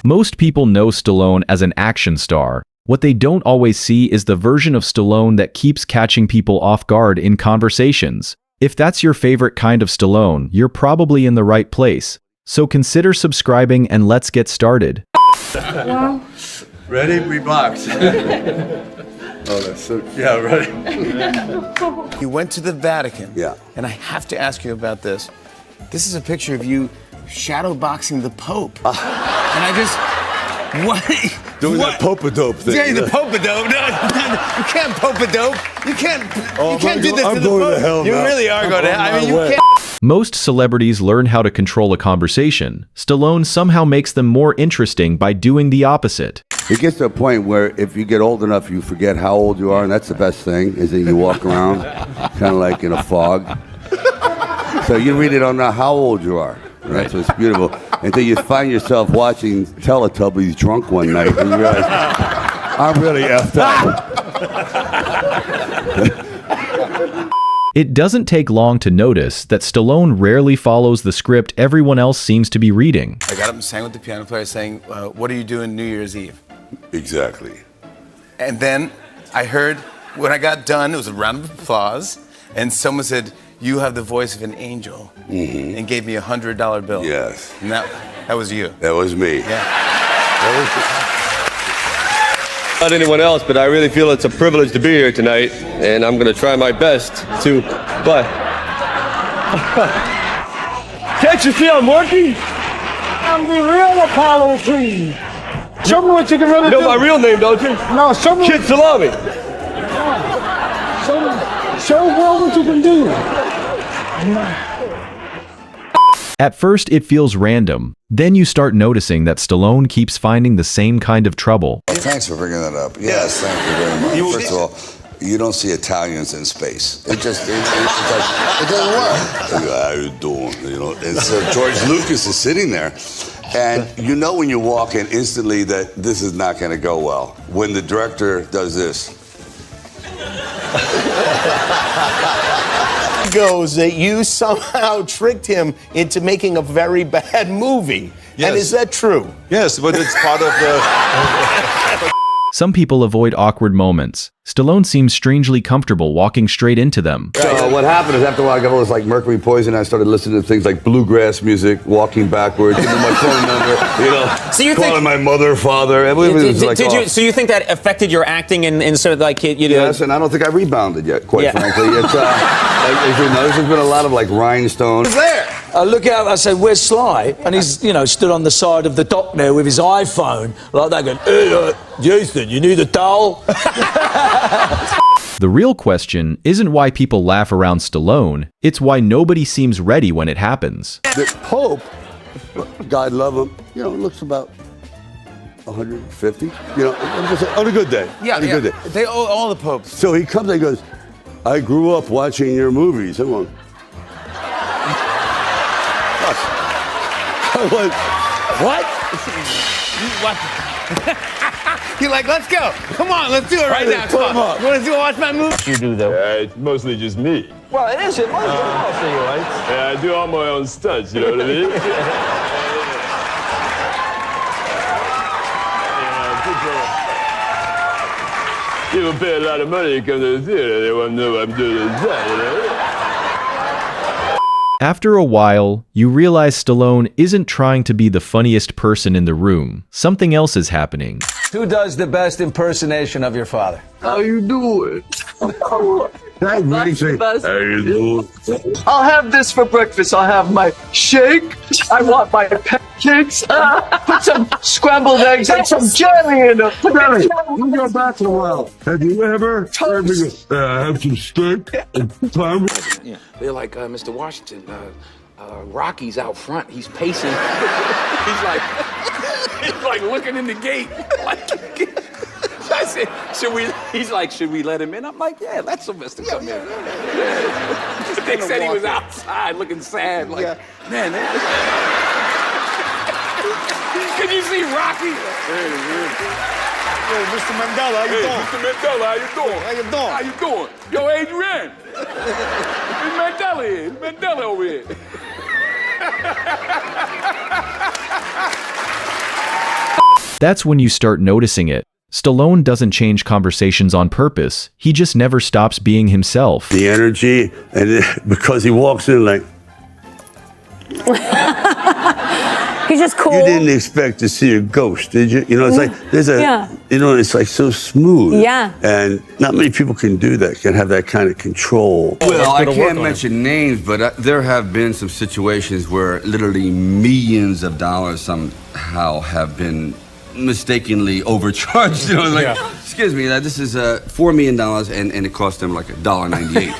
Most people know Stallone as an action star. What they don't always see is the version of Stallone that keeps catching people off guard in conversations. If that's your favorite kind of Stallone, you're probably in the right place. So consider subscribing and let's get started. Well, ready? We box. Oh, that's so, yeah, ready. You went to the Vatican. Yeah. And I have to ask you about this. This is a picture of you shadowboxing the Pope. And I just, what? Doing that Pope-a-dope thing. Yeah, the Pope-a-dope. No, you can't Pope-a-dope. You can't do this I'm to the going Pope. to hell You now. really are I'm going to on hell. I my mean, you way. can't. Most celebrities learn how to control a conversation. Stallone somehow makes them more interesting by doing the opposite. It gets to a point where if you get old enough, you forget how old you are, and that's the best thing, is that you walk around kind of like in a fog. So you really don't know how old you are. Right? So it's beautiful. Until you find yourself watching Teletubbies drunk one night, and you realize, I'm really effed up. It doesn't take long to notice that Stallone rarely follows the script everyone else seems to be reading. I got up and sang with the piano player saying, what are you doing New Year's Eve? Exactly. And then I heard, when I got done, it was a round of applause, and someone said, you have the voice of an angel, and gave me $100 bill. Yes. And that was you. That was me. Yeah. Not anyone else, but I really feel it's a privilege to be here tonight, and I'm going to try my best to. But can't you see I'm working? I'm the real Apollo Creed. Show me what you can really You know do. my real name, don't you? No, show me. Kid Salami. Show world what you can do. At first, it feels random. Then you start noticing that Stallone keeps finding the same kind of trouble. Thanks for bringing that up. Yes, thank you very much. First of all, you don't see Italians in space. It just, it's like, it doesn't work. How you doing? You know, and so George Lucas is sitting there, and you know when you walk in instantly that this is not going to go well. When the director does this. Goes that you somehow tricked him into making a very bad movie. Yes. And is that true? Yes, but it's part of the... Some people avoid awkward moments. Stallone seems strangely comfortable walking straight into them. So what happened is after a while I got all this like mercury poison. I started listening to things like bluegrass music, walking backwards, giving my phone number, you know, So you calling think, my mother, father. It was like, so you think that affected your acting and sort of like you know? Yes, and I don't think I rebounded yet, quite frankly. It's like, you know, this has been a lot of like rhinestones. There. I look out, I said, where's Sly? And he's, you know, stood on the side of the dock there with his iPhone, like that, going, hey, Jason, you need a towel? The real question isn't why people laugh around Stallone, it's why nobody seems ready when it happens. The Pope, God love him, you know, looks about 150, you know, on a good day. Yeah, on a good day. They all the popes. So he comes and he goes, I grew up watching your movies. I'm going, what? You're like, let's go. Come on, let's do it right now. Come on. You want to watch my movie? You do, though. It's mostly just me. Well, it is. It mostly right? Yeah, I do all my own stunts, you know what I mean? People pay a lot of money to come to the theater. They want to know what I'm doing inside, you know? After a while, you realize Stallone isn't trying to be the funniest person in the room. Something else is happening. Who does the best impersonation of your father? How you doing? How you doing? I'll have this for breakfast. I'll have my shake. I want my pancakes. Put some scrambled eggs and some jelly in them. Jerry, you go back in a while. Have you ever have some steak and time? Yeah, they're like, Mr. Washington, Rocky's out front. He's pacing. he's like looking in the gate. I said, he's like, should we let him in? I'm like, yeah, let Sylvester come in. They said he was outside looking sad. Like, man. Can you see Rocky? Yo, Mr. Mandela, how you doing? Mr. Mandela, how you doing? How you doing? How you doing? Yo, Adrian. It's Mandela here. It's Mandela over here. That's when you start noticing it. Stallone doesn't change conversations on purpose. He just never stops being himself. The energy, and because he walks in like, He's just cool. you didn't expect to see a ghost, did you? You know, it's like, there's a, you know, it's like so smooth. Yeah. And not many people can do that, can have that kind of control. Well, I can't mention names, but there have been some situations where literally millions of dollars somehow have been mistakenly overcharged. You know, like, excuse me, this is $4 million, and it cost them like $1.98.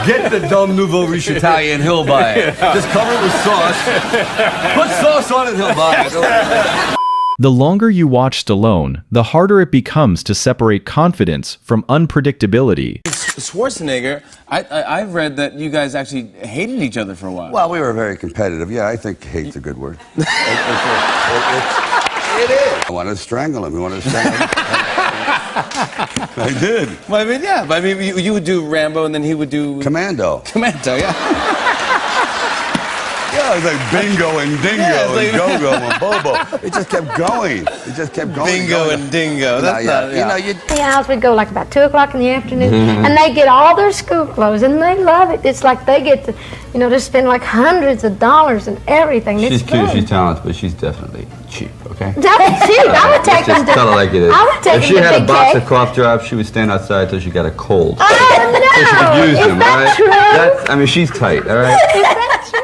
Get the dumb nouveau riche Italian, he'll buy it. Just cover it with sauce. Put sauce on it, he'll buy it. The longer you watch Stallone, the harder it becomes to separate confidence from unpredictability. Schwarzenegger, I've read that you guys actually hated each other for a while. Well, we were very competitive. Yeah, I think hate's a good word. It is. I wanted to strangle him. You wanted to strangle him? I did. Well, I mean, yeah. But I mean, you would do Rambo, and then he would do Commando. Commando, yeah. Yeah, it was like Bingo and Dingo and Go-Go and Bobo. It just kept going. It just kept going. Bingo and Dingo. That's not, you know, you. The house would go like about 2 o'clock in the afternoon, and they get all their school clothes, and they love it. It's like they get to, you know, to spend like hundreds of dollars and everything. She's It's cute, good. she's talented, but she's definitely cheap, okay? That's cheap. I would take them Just tell her like it is. I would take If she them to had a Big box K. of cough drops, she would stand outside till she got a cold. Oh, So she could use no. them, Is all right? that true? That's, I mean, she's tight, all right? Is that true?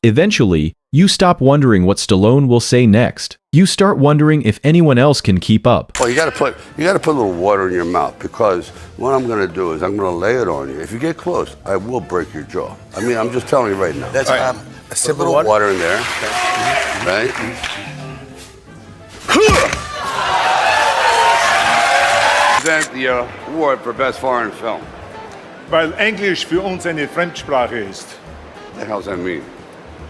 Eventually, you stop wondering what Stallone will say next. You start wondering if anyone else can keep up. Well, you got to put a little water in your mouth, because what I'm going to do is I'm going to lay it on you. If you get close, I will break your jaw. I mean, I'm just telling you right now. That's right. A sip of water in there, right? Present the award for best foreign film. Weil Englisch für uns eine Fremdsprache ist. What the hell does that mean?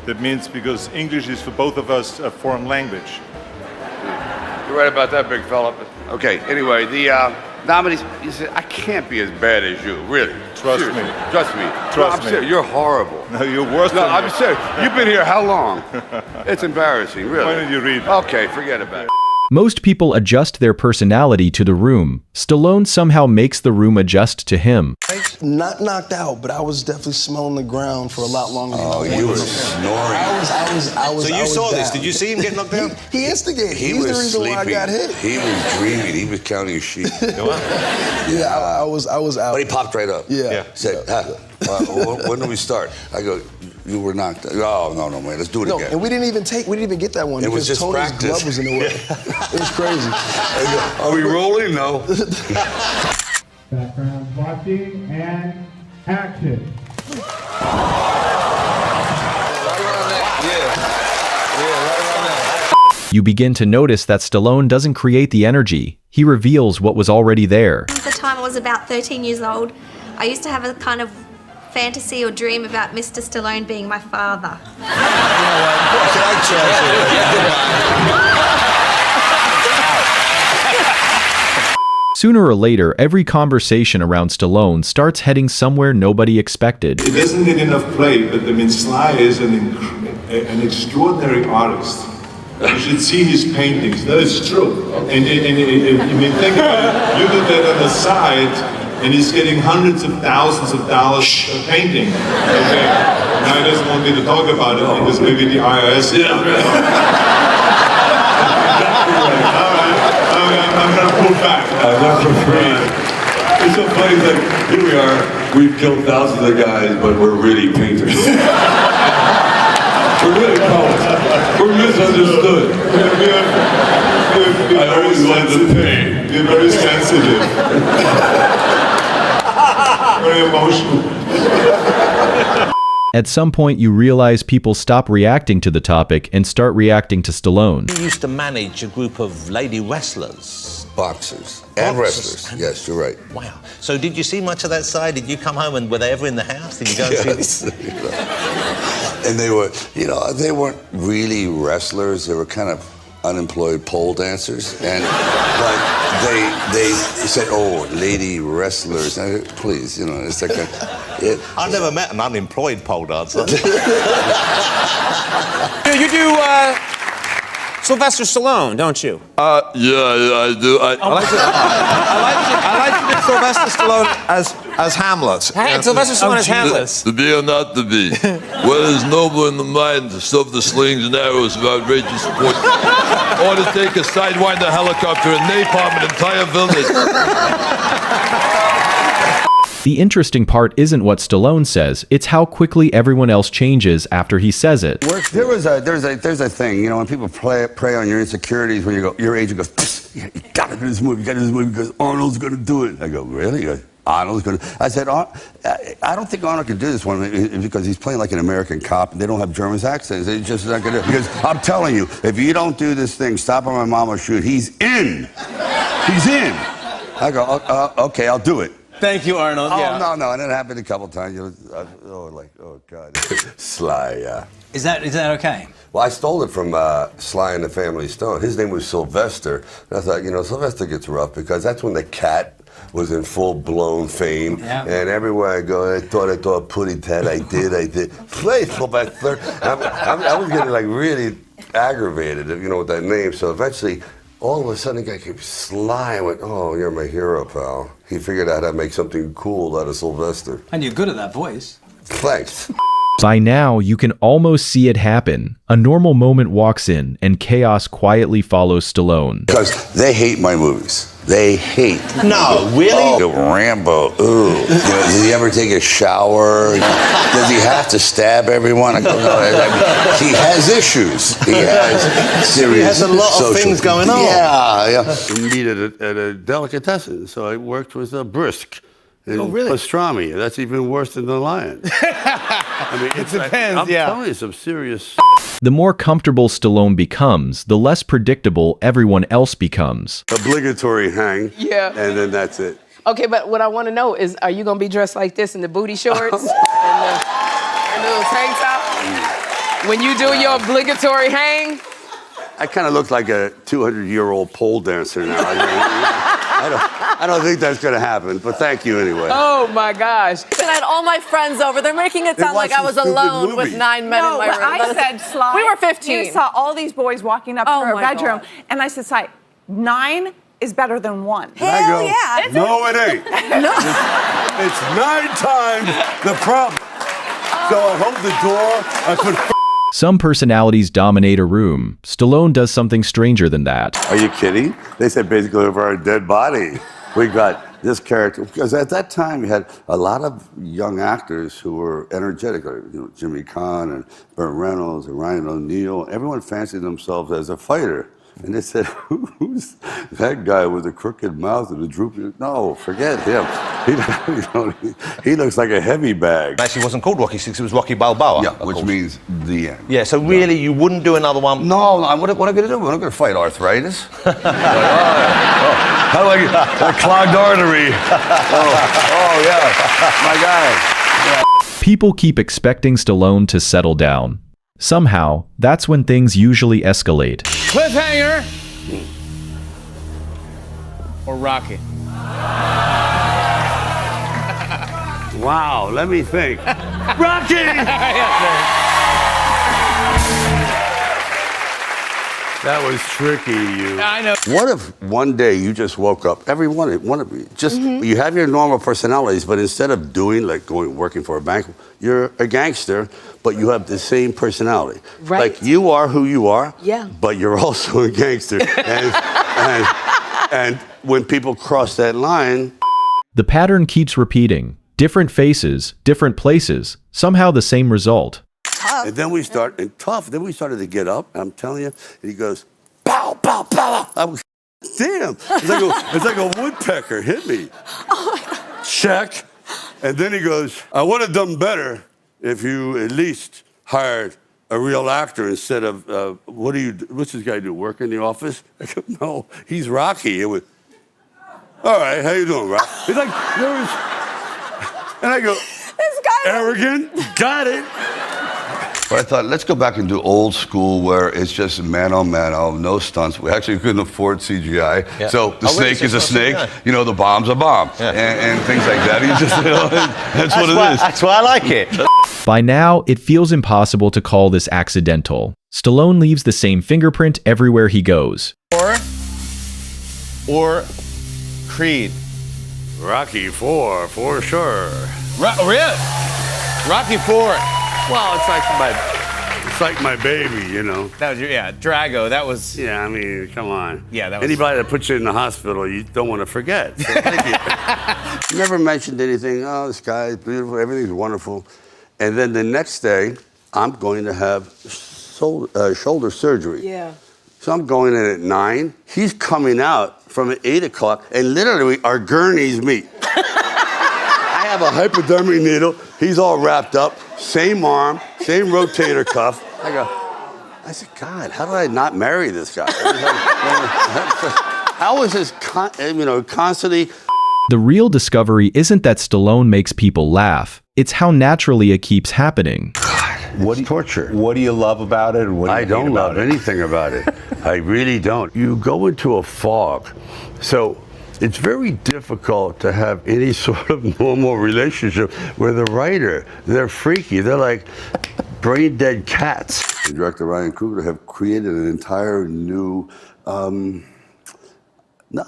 That means because English is for both of us a foreign language. You're right about that, big fella. Okay, anyway, the nominees, you said, I can't be as bad as you, really. Trust Seriously. me. Trust me. Trust I'm me. serious. You're horrible. No, you're worse No, than I'm serious. You've been here how long? It's embarrassing, really. Why don't you read? Okay, forget about it. Most people adjust their personality to the room. Stallone somehow makes the room adjust to him. Not knocked out, but I was definitely smelling the ground for a lot longer than I wanted. You were snoring. I was. So you saw this? down. Did you see him get knocked down? He instigated. He He's the was reason sleeping. why I got hit. He was dreaming. He was counting sheep. Yeah, I was out. But he popped right up. Yeah. Said, when do we start? I go, you were knocked out. Oh, no, man, let's do it No, again. and we didn't even get that one It was because just Tony's practice. glove was in the way. It was crazy. I go, are we rolling? No. Background watching and action. You begin to notice that Stallone doesn't create the energy. He reveals what was already there. At the time I was about 13 years old, I used to have a kind of fantasy or dream about Mr. Stallone being my father. Sooner or later, every conversation around Stallone starts heading somewhere nobody expected. It doesn't get enough play, but I mean, Sly is an extraordinary artist. You should see his paintings. That is true. And I mean, think about it. You did that on the side, and he's getting hundreds of thousands of dollars a painting. Okay. Now he doesn't want me to talk about it because maybe the IRS. Yeah. Exactly right. All right. I'm gonna pull back. Not for free. It's so funny. It's like, here we are. We've killed thousands of guys, but we're really painters. We're really poets. We're misunderstood. I always wanted to pay. We're very sensitive. Very emotional. At some point, you realize people stop reacting to the topic and start reacting to Stallone. You used to manage a group of lady wrestlers. Boxers and wrestlers. Yes, you're right. Wow. So did you see much of that side? Did you come home and were they ever in the house? Did you go and see them? Yes. And they were, they weren't really wrestlers. They were kind of unemployed pole dancers. But they said, oh, lady wrestlers. And please, it's like I've never met an unemployed pole dancer. You do Sylvester Stallone, don't you? Yeah, I do. I like Sylvester Stallone as Hamlet. Sylvester Stallone as Hamlet. To be or not to be. What is noble in the mind to stuff the slings and arrows of outrageous sport, or to take a sidewinder helicopter and napalm an entire village. The interesting part isn't what Stallone says, it's how quickly everyone else changes after he says it. There's a thing, you know, when people prey on your insecurities when you go, your agent goes, you gotta do this movie, you gotta do this movie because Arnold's gonna do it. I go, really? He goes, Arnold's gonna. I said, I don't think Arnold can do this one because he's playing like an American cop and they don't have German accents. He's just not gonna do it. Because I'm telling you, if you don't do this thing, Stop on My Mama Shoot, he's in. He's in. I go, okay, I'll do it. Thank you, Arnold. Oh, yeah. no, and it happened a couple times. Oh, God. Sly, yeah. Is that okay? Well, I stole it from Sly and the Family Stone. His name was Sylvester. And I thought, you know, Sylvester gets rough because that's when the cat was in full-blown fame. Yeah. And everywhere I go, I thought, putty tat, I did. Play Sylvester. I was getting, like, really aggravated, you know, with that name. So eventually, all of a sudden, the guy came Sly. I went, oh, you're my hero, pal. He figured out how to make something cool out of Sylvester. And you're good at that voice. Thanks. By now, you can almost see it happen. A normal moment walks in, and chaos quietly follows Stallone. Because they hate my movies. They hate. No, really? Oh, Rambo. Ooh. You know, does he ever take a shower? Does he have to stab everyone? I go, no. He has issues. He has serious. He has a lot of things going on. Yeah. We meet at a delicatessen, so I worked with a brisk. Oh, really? Pastrami. That's even worse than the lion. I mean, it depends. I'm telling you some serious. The more comfortable Stallone becomes, the less predictable everyone else becomes. Obligatory hang. Yeah. And then that's it. Okay, but what I want to know is, are you going to be dressed like this in the booty shorts and the little tank top? When you do your obligatory hang? I kind of look like a 200-year-old pole dancer now. I don't think that's going to happen, but thank you anyway. Oh, my gosh. And I had all my friends over. They're making it sound like I was alone with 9 men in my room. I said, Sly, we were 15. You saw all these boys walking up to her bedroom, and I said, Sly, 9 is better than 1. Hell yeah. No, it ain't. It's 9 times the problem. So I hold the door, I put... Some personalities dominate a room. Stallone does something stranger than that. Are you kidding? They said basically over our dead body. We got this character, because at that time you had a lot of young actors who were energetic, like, you know, Jimmy Caan and Burt Reynolds and Ryan O'Neal. Everyone fancied themselves as a fighter. And they said, who's that guy with a crooked mouth and a droopy? No, forget him. He looks like a heavy bag. Actually, it wasn't called Rocky VI, it was Rocky Balboa. Yeah, which means the end. Yeah, so really, you wouldn't do another one? No, what am I going to do? I'm not going to fight arthritis. How do I get a clogged artery? Yeah, my guy. Yeah. People keep expecting Stallone to settle down. Somehow, that's when things usually escalate. Cliffhanger or Rocky? Wow, let me think. Rocky! That was tricky, you. I know. What if one day you just woke up, every one of you, just you have your normal personalities, but instead of doing like working for a bank, you're a gangster, but you have the same personality. Right. Like you are who you are, yeah, but you're also a gangster. and when people cross that line, the pattern keeps repeating. Different faces, different places, somehow the same result. and then we started to get up, I'm telling you, and he goes, pow, pow, pow. I was, damn, it's like a woodpecker hit me. Oh my God. Check. And then he goes, I would have done better if you at least hired a real actor instead of, what's this guy do, work in the office? I go, no, he's Rocky. It was, all right, how you doing, Rocky? He's like, there was, and I go, this guy arrogant, got it. But I thought, let's go back and do old school where it's just man on mano, no stunts. We actually couldn't afford CGI. Yeah. So the snake is a snake, you know, the bomb's a bomb, and things like that. You just, you know, that's what it is. That's why I like it. By now, it feels impossible to call this accidental. Stallone leaves the same fingerprint everywhere he goes. Or Creed. Rocky 4, for sure. Really? Rocky 4. Well, it's like my baby, you know. That was Drago. That was. Yeah, I mean, come on. Yeah, that was. Anybody that puts you in the hospital, you don't want to forget. So thank you. Never mentioned anything. Oh, the sky is beautiful. Everything's wonderful. And then the next day, I'm going to have shoulder surgery. Yeah. So I'm going in at 9. He's coming out from at 8 o'clock, and literally our gurneys meet. I have a hypodermic needle. He's all wrapped up. Same arm, same rotator cuff. I said, God, how did I not marry this guy? How is this, constantly? The real discovery isn't that Stallone makes people laugh. It's how naturally it keeps happening. What torture? What do you love about it? And what do you I don't hate about love anything about it. I really don't. You go into a fog. So it's very difficult to have any sort of normal relationship with a writer. They're freaky. They're like brain dead cats. And director Ryan Coogler have created an entire new, no,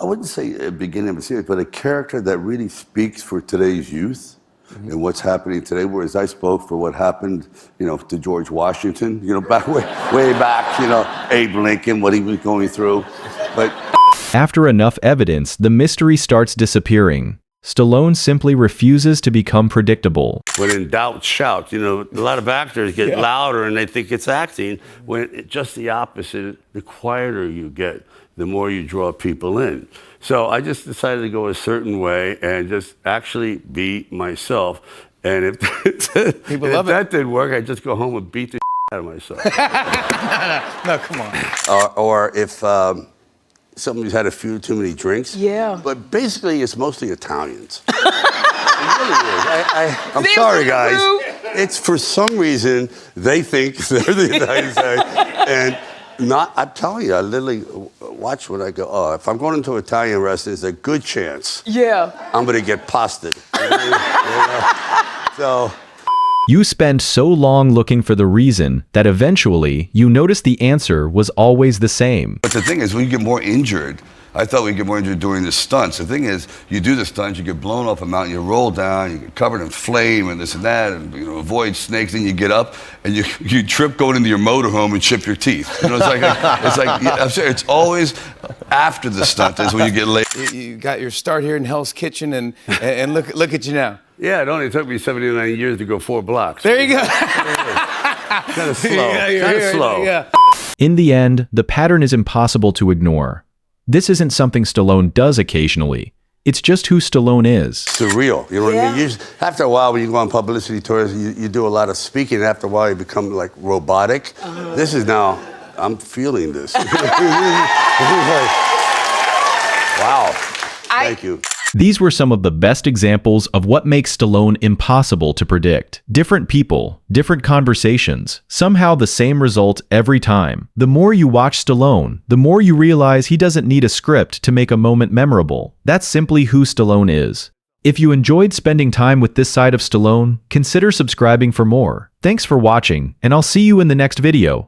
I wouldn't say a beginning of a series, but a character that really speaks for today's youth. And what's happening today, whereas I spoke for what happened, to George Washington, back way back, Abe Lincoln, what he was going through. But after enough evidence, the mystery starts disappearing. Stallone simply refuses to become predictable. When in doubt, shout. A lot of actors get louder and they think it's acting, when it's just the opposite. The quieter you get, the more you draw people in. So I just decided to go a certain way and just actually be myself. And if that didn't work, I'd just go home and beat the out of myself. No, come on. or if somebody's had a few too many drinks. Yeah. But basically, it's mostly Italians. It really is. I'm sorry, guys. It's for some reason they think they're the Italian side, and I'm telling you, I literally watch when I go. Oh, if I'm going into an Italian restaurant, there's a good chance. Yeah. I'm gonna get pasted. So. You spend so long looking for the reason that eventually you notice the answer was always the same. But the thing is, we get more injured. I thought we'd get more injured during the stunts. The thing is, you do the stunts, you get blown off a mountain, you roll down, you get covered in flame and this and that, and avoid snakes. Then you get up and you trip going into your motorhome and chip your teeth. It's always after the stunt is when you get late. You got your start here in Hell's Kitchen, and look at you now. Yeah, it only took me 79 years to go 4 blocks. There you go. Kind of slow. Kind of slow. Yeah. In the end, the pattern is impossible to ignore. This isn't something Stallone does occasionally. It's just who Stallone is. Surreal, you know what I mean? After a while, when you go on publicity tours, you do a lot of speaking. After a while, you become like robotic. This is now, I'm feeling this. Wow. Thank you. These were some of the best examples of what makes Stallone impossible to predict. Different people, different conversations, somehow the same result every time. The more you watch Stallone, the more you realize he doesn't need a script to make a moment memorable. That's simply who Stallone is. If you enjoyed spending time with this side of Stallone, consider subscribing for more. Thanks for watching, and I'll see you in the next video.